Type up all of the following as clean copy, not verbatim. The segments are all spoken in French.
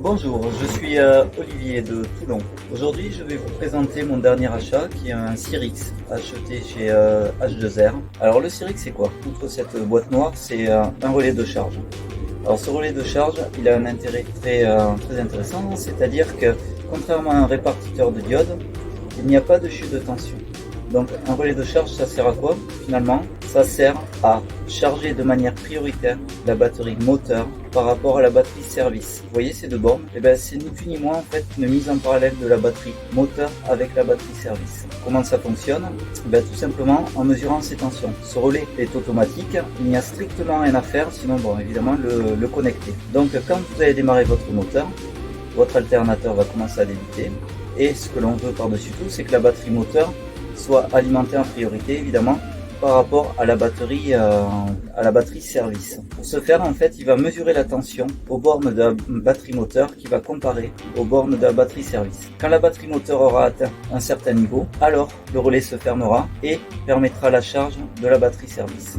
Bonjour, je suis Olivier de Toulon. Aujourd'hui, je vais vous présenter mon dernier achat qui est un Sirix acheté chez H2R. Alors le Sirix c'est quoi? Outre cette boîte noire, c'est un relais de charge. Alors ce relais de charge, il a un intérêt très intéressant, c'est-à-dire que contrairement à un répartiteur de diodes, il n'y a pas de chute de tension. Donc un relais de charge, ça sert à quoi finalement? Ça sert à charger de manière prioritaire la batterie moteur par rapport à la batterie service. Vous voyez ces deux bornes? Et bien c'est ni plus ni moins en fait une mise en parallèle de la batterie moteur avec la batterie service. Comment ça fonctionne? Ben, tout simplement en mesurant ces tensions. Ce relais est automatique, il n'y a strictement rien à faire, sinon bon évidemment le connecter. Donc quand vous allez démarrer votre moteur, votre alternateur va commencer à débuter. Et ce que l'on veut par-dessus tout, c'est que la batterie moteur soit alimentée en priorité évidemment par rapport à la batterie service. Pour ce faire, en fait, il va mesurer la tension aux bornes de la batterie moteur qui va comparer aux bornes de la batterie service. Quand la batterie moteur aura atteint un certain niveau, alors le relais se fermera et permettra la charge de la batterie service.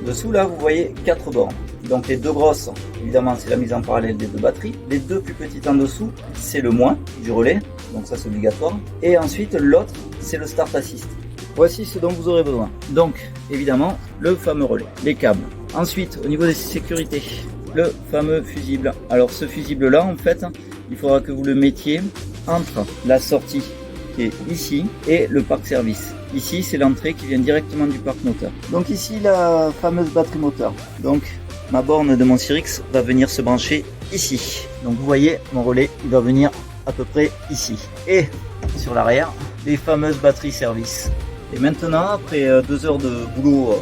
Dessous là, vous voyez 4 bornes. Donc les deux grosses, évidemment, c'est la mise en parallèle des deux batteries. Les deux plus petites en dessous, c'est le moins du relais, donc ça c'est obligatoire. Et ensuite l'autre, c'est le Start Assist. Voici ce dont vous aurez besoin. Donc, évidemment, le fameux relais, les câbles. Ensuite, au niveau des sécurités, le fameux fusible. Alors, ce fusible-là, en fait, il faudra que vous le mettiez entre la sortie qui est ici et le parc service. Ici, c'est l'entrée qui vient directement du parc moteur. Donc ici, la fameuse batterie moteur. Donc, ma borne de mon Sirix va venir se brancher ici. Donc, vous voyez, mon relais, il va venir à peu près ici. Et sur l'arrière, les fameuses batteries service. Et maintenant, après 2 heures de boulot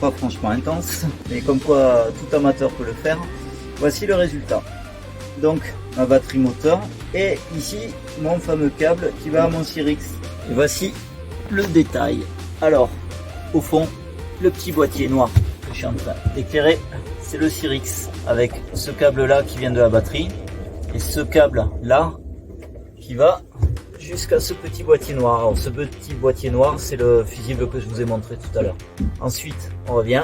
pas franchement intense, mais comme quoi tout amateur peut le faire, voici le résultat. Donc ma batterie moteur et ici mon fameux câble qui va à mon Sirix. Et voici le détail. Alors, au fond, le petit boîtier noir que je suis en train d'éclairer, c'est le Sirix avec ce câble là qui vient de la batterie et ce câble là qui va jusqu'à ce petit boîtier noir. Alors ce petit boîtier noir, c'est le fusible que je vous ai montré tout à l'heure. Ensuite, on revient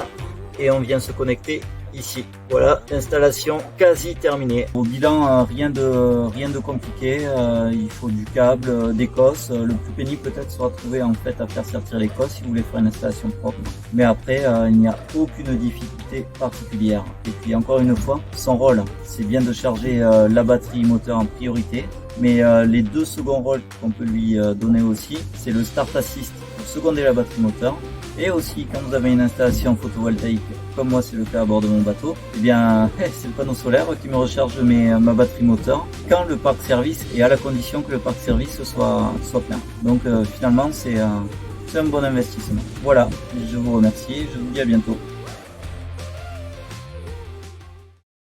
et on vient se connecter ici. Voilà, l'installation quasi terminée. Au bilan, rien de compliqué. Il faut du câble, des cosses. Le plus pénible peut-être sera trouvé en fait à faire sortir les cosses si vous voulez faire une installation propre. Mais après, il n'y a aucune difficulté particulière. Et puis encore une fois, son rôle, c'est bien de charger la batterie moteur en priorité. Mais les deux seconds rôles qu'on peut lui donner aussi, c'est le Start Assist pour seconder la batterie moteur. Et aussi, quand vous avez une installation photovoltaïque, comme moi c'est le cas à bord de mon bateau, eh bien c'est le panneau solaire qui me recharge ma batterie moteur quand le parc service et à la condition que le parc service soit plein. Donc finalement c'est un bon investissement. Voilà, je vous remercie, je vous dis à bientôt.